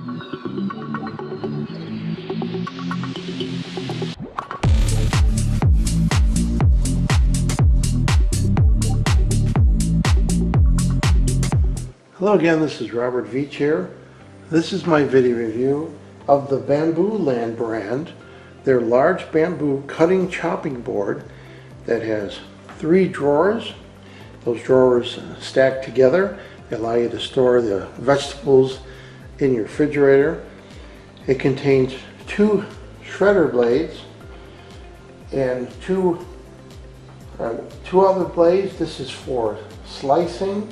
Hello again, this is Robert Veach here. This is my video review of the Mandoline brand, their large bamboo cutting chopping board that has 3 drawers. Those drawers stack together. They allow you to store the vegetables in your refrigerator. It contains 2 shredder blades and two other blades. This is for slicing.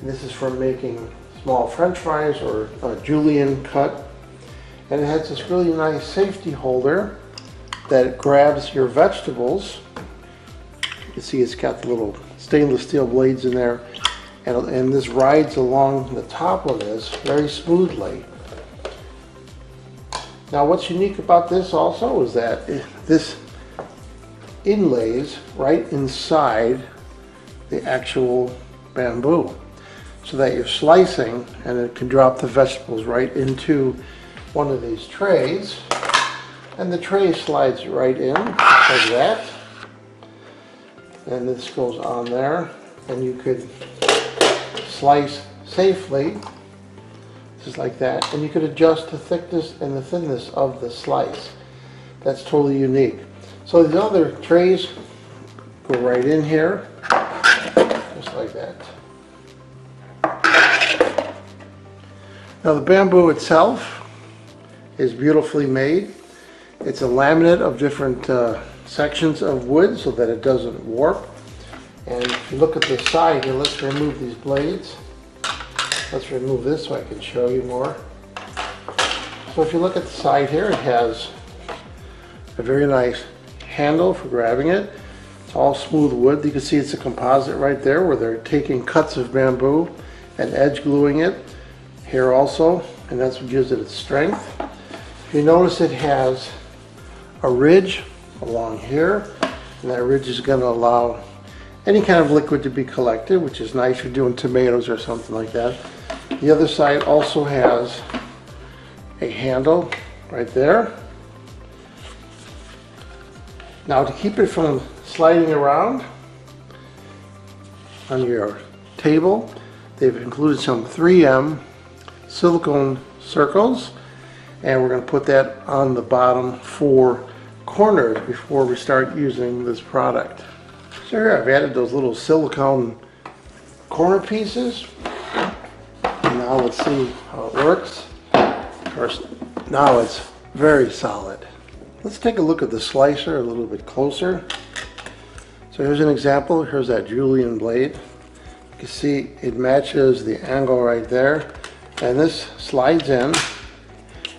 This is for making small french fries or a julienne cut. And it has this really nice safety holder that grabs your vegetables. You can see it's got the little stainless steel blades in there. And this rides along the top of this very smoothly. Now what's unique about this also is that this inlays right inside the actual bamboo, so that you're slicing and it can drop the vegetables right into one of these trays, and the tray slides right in like that, and this goes on there, and you could slice safely just like that, and you could adjust the thickness and the thinness of the slice. That's totally unique. So these other trays go right in here just like that. Now the bamboo itself is beautifully made. It's a laminate of different sections of wood so that it doesn't warp. And if you look at the side here, let's remove these blades. Let's remove this so I can show you more. So if you look at the side here, it has a very nice handle for grabbing it. It's all smooth wood. You can see it's a composite right there where they're taking cuts of bamboo and edge gluing it here also, and that's what gives it its strength. If you notice, it has a ridge along here, and that ridge is going to allow any kind of liquid to be collected, which is nice if you're doing tomatoes or something like that. The other side also has a handle right there. Now to keep it from sliding around on your table, they've included some 3M silicone circles, and we're going to put that on the bottom 4 corners before we start using this product. So here I've added those little silicone corner pieces, and now let's see how it works. Of course, now it's very solid. Let's take a look at the slicer a little bit closer. So here's an example. Here's that julienne blade. You can see it matches the angle right there. And this slides in,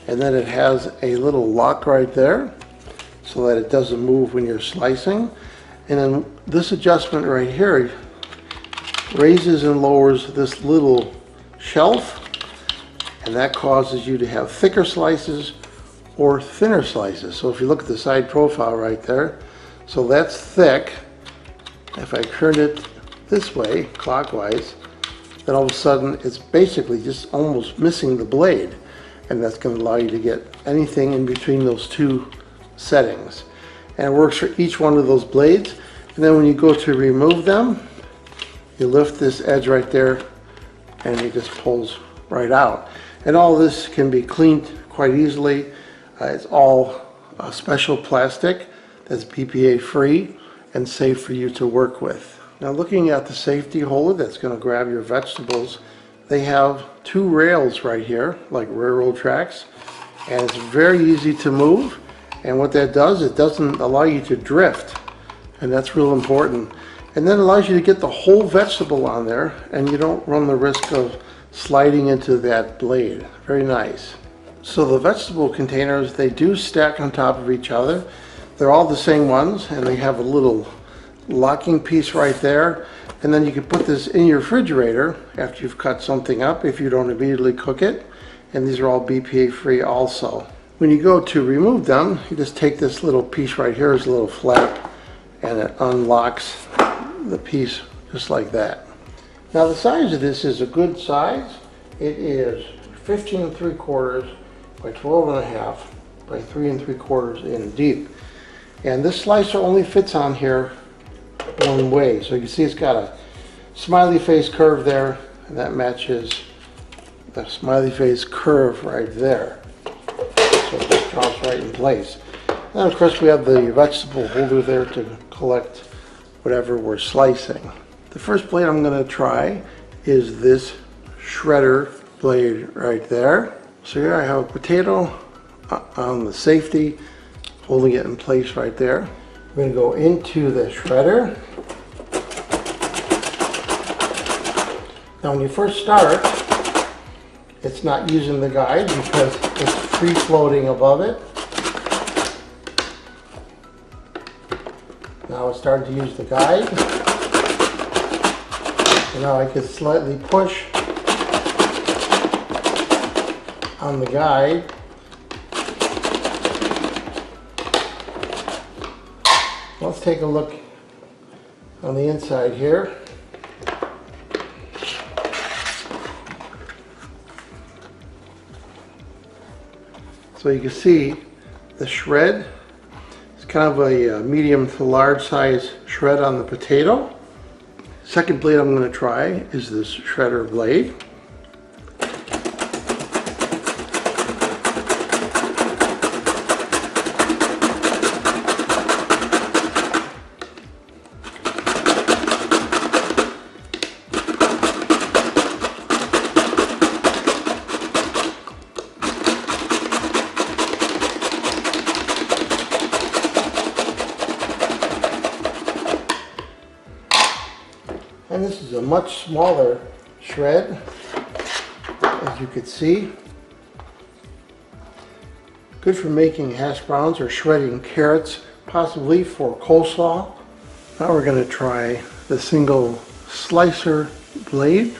and then it has a little lock right there so that it doesn't move when you're slicing. And then this adjustment right here raises and lowers this little shelf, and that causes you to have thicker slices or thinner slices. So if you look at the side profile right there, so that's thick. If I turn it this way, clockwise, then all of a sudden it's basically just almost missing the blade, and that's going to allow you to get anything in between those 2 settings. And it works for each one of those blades. And then when you go to remove them, you lift this edge right there and it just pulls right out. And all this can be cleaned quite easily. It's all special plastic that's BPA free and safe for you to work with. Now looking at the safety holder that's going to grab your vegetables, they have 2 rails right here like railroad tracks, and it's very easy to move. And what that does, it doesn't allow you to drift, and that's real important. And then allows you to get the whole vegetable on there, and you don't run the risk of sliding into that blade. Very nice. So the vegetable containers, they do stack on top of each other. They're all the same ones, and they have a little locking piece right there, and then you can put this in your refrigerator after you've cut something up if you don't immediately cook it. And these are all BPA free also. When you go to remove them, you just take this little piece right here, is a little flap, and it unlocks the piece just like that. Now the size of this is a good size. It is 15 3/4 by 12 and a half by 3 3/4 in deep. And this slicer only fits on here one way. So you can see it's got a smiley face curve there, and that matches the smiley face curve right there. So it just drops right in place. And of course we have the vegetable holder there to collect whatever we're slicing. The first blade I'm going to try is this shredder blade right there. So here I have a potato on the safety, holding it in place right there. I'm going to go into the shredder. Now when you first start, it's not using the guide because it's free floating above it. Now it's starting to use the guide. So now I can slightly push on the guide. Let's take a look on the inside here. So you can see the shred. It's kind of a medium to large size shred on the potato. Second blade I'm going to try is this shredder blade. And this is a much smaller shred, as you can see. Good for making hash browns or shredding carrots, possibly for coleslaw. Now we're going to try the single slicer blade.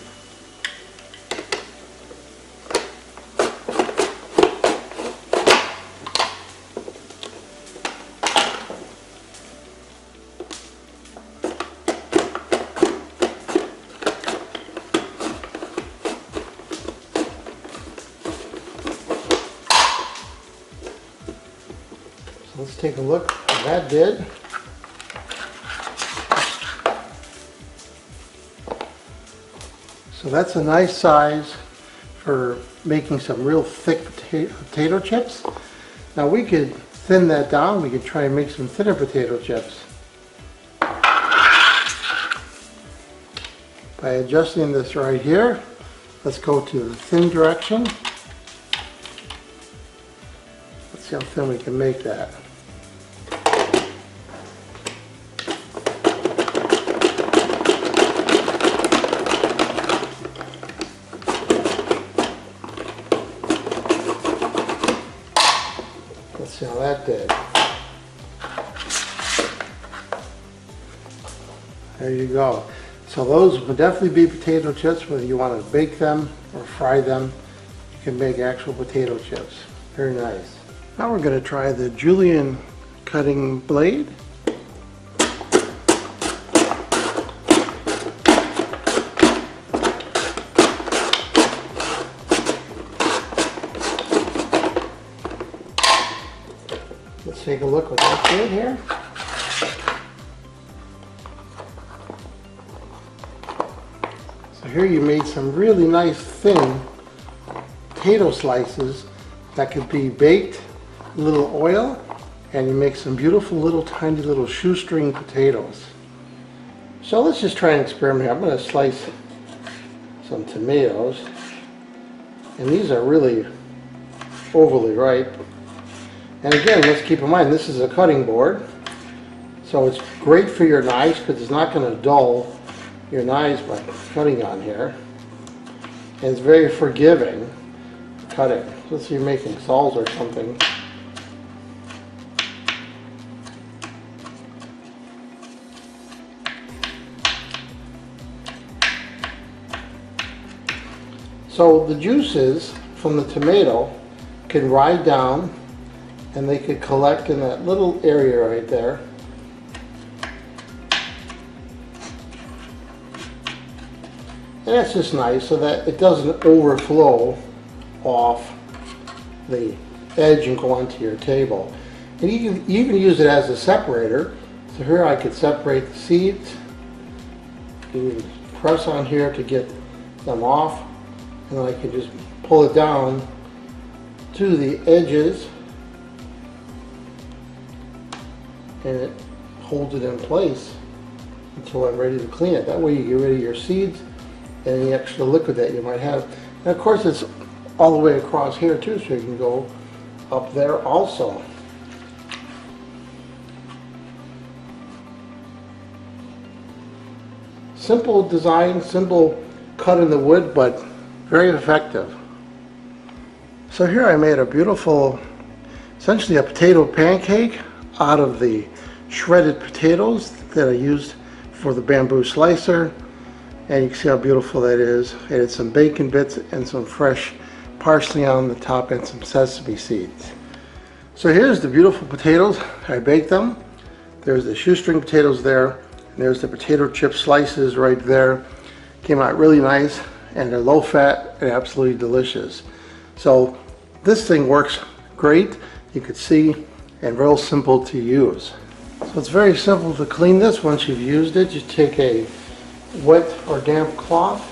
Let's take a look what that did. So that's a nice size for making some real thick potato chips. Now we could thin that down. We could try and make some thinner potato chips by adjusting this right here. Let's go to the thin direction. Let's see how thin we can make that. Let's see how that did. There you go. So those would definitely be potato chips, whether you want to bake them or fry them. You can make actual potato chips. Very nice. Now we're going to try the julienne cutting blade. Let's take a look what that did here. So here you made some really nice thin potato slices that could be baked in a little oil, and you make some beautiful little tiny little shoestring potatoes. So let's just try and experiment here. I'm going to slice some tomatoes, and these are really overly ripe. And again, let's keep in mind this is a cutting board, so it's great for your knives because it's not going to dull your knives by cutting on here, and it's very forgiving cutting. Let's say you're making salsa or something. So the juices from the tomato can ride down and they could collect in that little area right there. And that's just nice so that it doesn't overflow off the edge and go onto your table. And you can use it as a separator. So here I could separate the seeds. You can press on here to get them off, and I can just pull it down to the edges, and it holds it in place until I'm ready to clean it. That way you get rid of your seeds and any extra liquid that you might have. And of course it's all the way across here too, so you can go up there also. Simple design, simple cut in the wood, but very effective. So here I made a beautiful, essentially a potato pancake out of the shredded potatoes that I used for the bamboo slicer. And you can see how beautiful that is. I added some bacon bits and some fresh parsley on the top and some sesame seeds. So here's the beautiful potatoes. I baked them. There's the shoestring potatoes there. And there's the potato chip slices right there. Came out really nice, and they're low fat and absolutely delicious. So this thing works great. You can see, and real simple to use. So it's very simple to clean this once you've used it. Just take a wet or damp cloth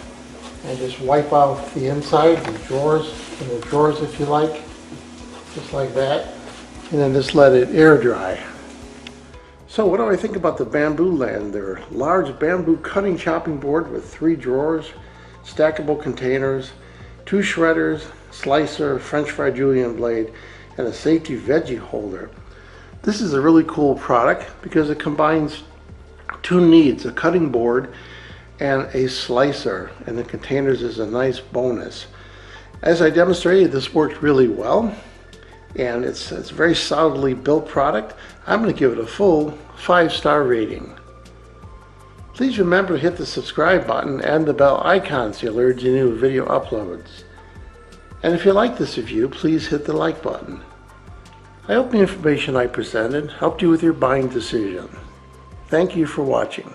and just wipe out the inside, the drawers, and the drawers if you like, just like that. And then just let it air dry. So what do I think about the Bambooland? They're a large bamboo cutting chopping board with 3 drawers, stackable containers, 2 shredders, slicer, French fry julienne blade, and a safety veggie holder. This is a really cool product because it combines 2 needs, a cutting board and a slicer, and the containers is a nice bonus. As I demonstrated, this worked really well, and it's a very solidly built product. I'm going to give it a full 5-star rating. Please remember to hit the subscribe button and the bell icon so you're alerted to new video uploads. And if you like this review, please hit the like button. I hope the information I presented helped you with your buying decision. Thank you for watching.